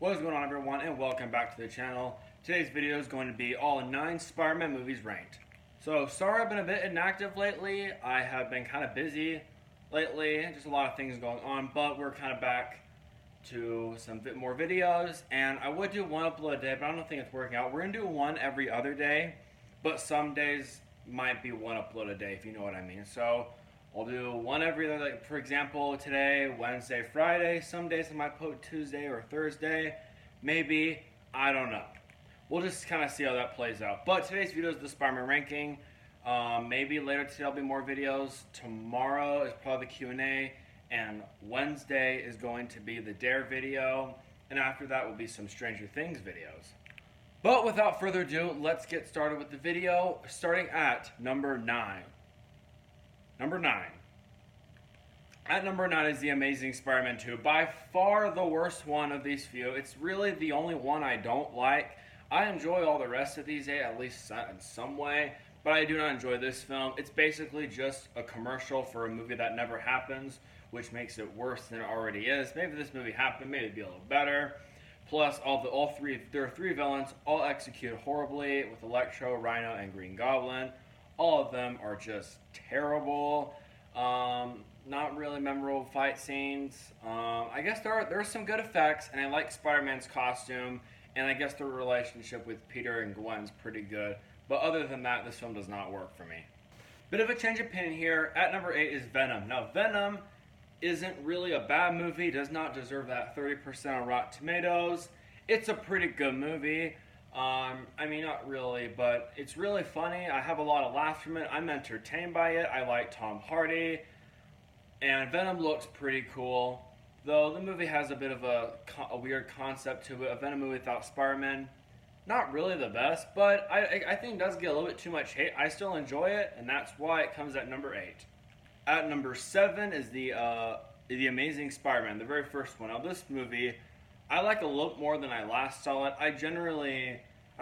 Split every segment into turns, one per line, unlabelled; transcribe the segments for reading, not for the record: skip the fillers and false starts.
What is going on, everyone, and welcome back to the channel. Today's video is going to be all 9 Spider-Man movies ranked. So, sorry I've been a bit inactive lately. I have been kind of busy lately, just a lot of things going on, but we're kind of back to some bit more videos, and I would do one upload a day, but I don't think it's working out. We're going to do one every other day, but some days might be one upload a day, if you know what I mean. So, I'll do one every other, like for example, today, Wednesday, Friday. Some days I might post Tuesday or Thursday. Maybe, I don't know. We'll just kind of see how that plays out. But today's video is the Spider-Man ranking. Maybe later today there'll be more videos. Tomorrow is probably the Q&A. And Wednesday is going to be the Dare video. And after that will be some Stranger Things videos. But without further ado, let's get started with the video. Starting at number 9. Number 9. At number 9 is The Amazing Spider-Man 2. By far the worst one of these few. It's really the only one I don't like. I enjoy all the rest of these 8, at least in some way. But I do not enjoy this film. It's basically just a commercial for a movie that never happens, which makes it worse than it already is. Maybe this movie happened, maybe it'd be a little better. Plus, there are 3 villains, all executed horribly with Electro, Rhino, and Green Goblin. All of them are just terrible. Not really memorable fight scenes. I guess there are some good effects, and I like Spider-Man's costume, and I guess the relationship with Peter and Gwen's pretty good. But other than that, this film does not work for me. Bit of a change of opinion here. At number 8 is Venom. Now, Venom isn't really a bad movie. Does not deserve that 30% on Rotten Tomatoes. It's a pretty good movie. I mean, not really, but it's really funny. I have a lot of laughs from it. I'm entertained by it. I like Tom Hardy. And Venom looks pretty cool. Though the movie has a bit of a weird concept to it. A Venom movie without Spider-Man. Not really the best, but I think it does get a little bit too much hate. I still enjoy it, and that's why it comes at number 8. At number 7 is the Amazing Spider-Man, the very first one. Now, this movie, I like a little more than I last saw it. I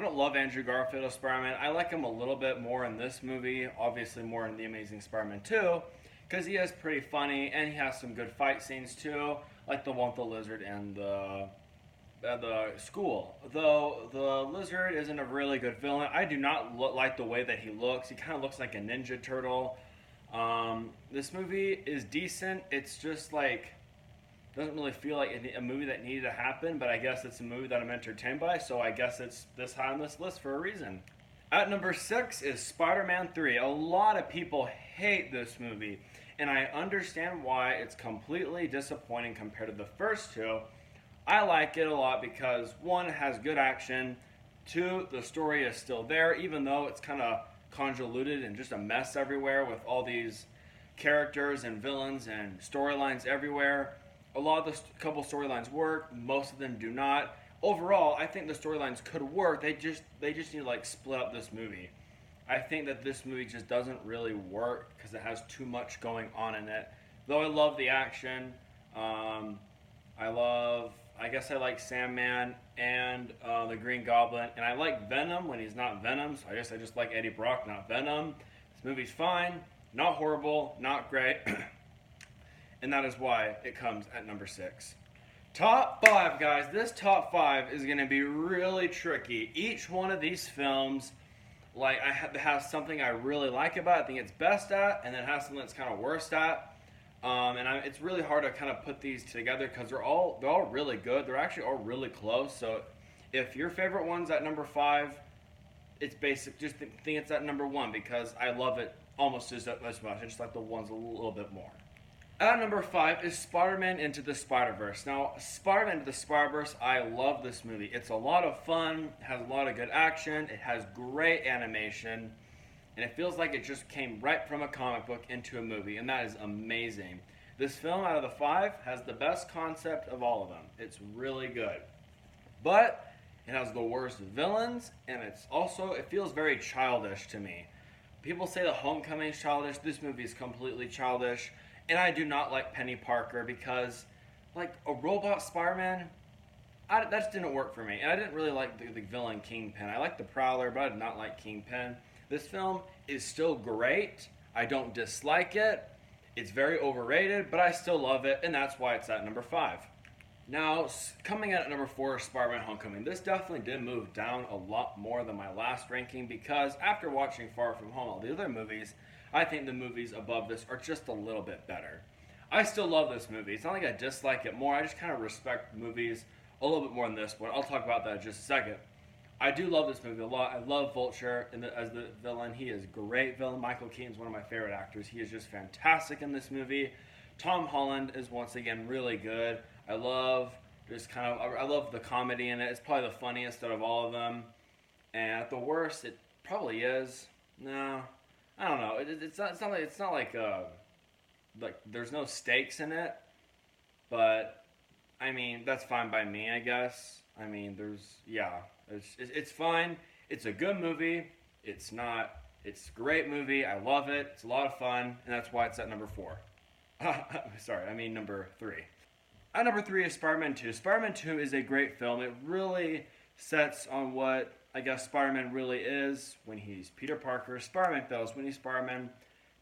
don't love Andrew Garfield as Spider-Man. I like him a little bit more in this movie, obviously more in The Amazing Spider-Man 2, because he is pretty funny, and he has some good fight scenes too, like the one with the lizard and the school. Though the lizard isn't a really good villain. I do not like the way that he looks. He kind of looks like a Ninja Turtle. This movie is decent. It's just like, doesn't really feel like a movie that needed to happen, but I guess it's a movie that I'm entertained by, so I guess it's this high on this list for a reason. At number 6 is Spider-Man 3. A lot of people hate this movie, and I understand why. It's completely disappointing compared to the first 2. I like it a lot because 1, it has good action. 2, the story is still there, even though it's kind of convoluted and just a mess everywhere with all these characters and villains and storylines everywhere. Couple storylines work, most of them do not. Overall, I think the storylines could work. They just need to like split up this movie. I think that this movie just doesn't really work because it has too much going on in it. Though I love the action, I guess I like Sandman and the Green Goblin, and I like Venom when he's not Venom, so I guess I just like Eddie Brock, not Venom. This movie's fine, not horrible, not great, and that is why it comes at number 6. Top 5, guys. This top 5 is going to be really tricky. Each one of these films, like, has something I really like about it, I think it's best at, and then it has something that's kind of worst at. It's really hard to kind of put these together because they're all really good. They're actually all really close. So if your favorite one's at number 5, it's basic. Just think it's at number 1 because I love it almost as much. I just like the ones a little bit more. At number 5 is Spider-Man Into the Spider-Verse. Now, Spider-Man Into the Spider-Verse, I love this movie. It's a lot of fun. It has a lot of good action. It has great animation. And it feels like it just came right from a comic book into a movie, and that is amazing. This film, out of the 5, has the best concept of all of them. It's really good. But it has the worst villains, and it feels very childish to me. People say the Homecoming is childish. This movie is completely childish. And I do not like Penny Parker because, like, a robot Spider-Man, that just didn't work for me. And I didn't really like the villain Kingpin. I liked the Prowler, but I did not like Kingpin. This film is still great. I don't dislike it. It's very overrated, but I still love it, and that's why it's at number 5. Now, coming in at number 4, Spider-Man Homecoming. This definitely did move down a lot more than my last ranking because after watching Far From Home, all the other movies, I think the movies above this are just a little bit better. I still love this movie. It's not like I dislike it more. I just kind of respect movies a little bit more than this one. I'll talk about that in just a second. I do love this movie a lot. I love Vulture as the villain. He is a great villain. Michael Keaton's one of my favorite actors. He is just fantastic in this movie. Tom Holland is once again really good. I love I love the comedy in it. It's probably the funniest out of all of them. And at the worst, it probably is. No, I don't know. It's not like there's no stakes in it. But I mean that's fine by me, I guess. I mean it's fine. It's a good movie. It's a great movie. I love it. It's a lot of fun, and that's why it's at number 4. Sorry, I mean number 3. At number 3 is Spider-Man 2. Spider-Man 2 is a great film. It really sets on what I guess Spider-Man really is when he's Peter Parker. Spider-Man fails. When he's Spider-Man,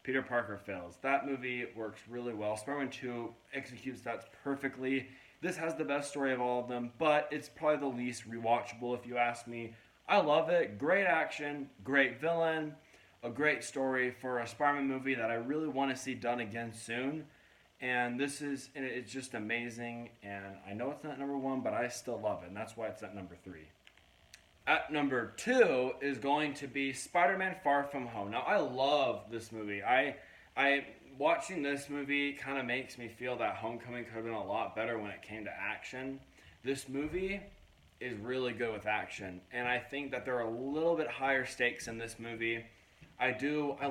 Peter Parker fails. That movie works really well. Spider-Man 2 executes that perfectly. This has the best story of all of them, but it's probably the least rewatchable if you ask me. I love it. Great action, great villain, a great story for a Spider-Man movie that I really want to see done again soon. And it's just amazing. And I know it's not number 1, but I still love it. And that's why it's at number 3. At number 2 is going to be Spider-Man Far From Home. Now, I love this movie. Watching this movie kind of makes me feel that Homecoming could have been a lot better when it came to action. This movie is really good with action, and I think that there are a little bit higher stakes in this movie. I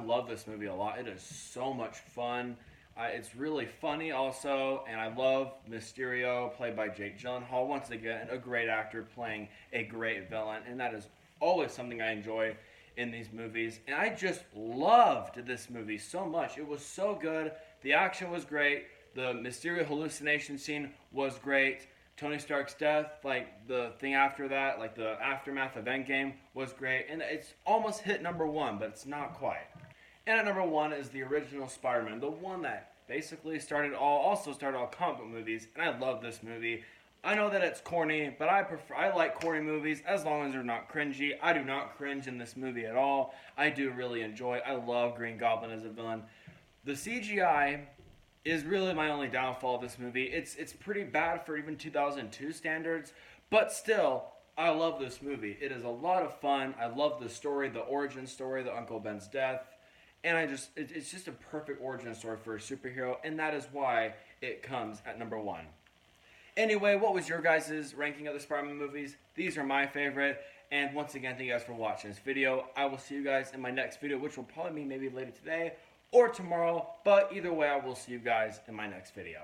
love this movie a lot. It is so much fun. It's really funny also, and I love Mysterio, played by Jake Gyllenhaal. Once again, a great actor playing a great villain, and that is always something I enjoy in these movies. And I just loved this movie so much. It was so good. The action was great. The Mysterio hallucination scene was great. Tony Stark's death, like the thing after that, like the aftermath of Endgame, was great. And it's almost hit number 1, but it's not quite. And at number 1 is the original Spider-Man, the one that basically started all comic book movies. And I love this movie. I know that it's corny, but I like corny movies as long as they're not cringy. I do not cringe in this movie at all. I do really enjoy it. I love Green Goblin as a villain. The CGI is really my only downfall of this movie. It's pretty bad for even 2002 standards, but still, I love this movie. It is a lot of fun. I love the story, the origin story, the Uncle Ben's death. And it's just a perfect origin story for a superhero, and that is why it comes at number 1. Anyway, what was your guys' ranking of the Spider-Man movies? These are my favorite. And once again, thank you guys for watching this video. I will see you guys in my next video, which will probably be maybe later today or tomorrow. But either way, I will see you guys in my next video.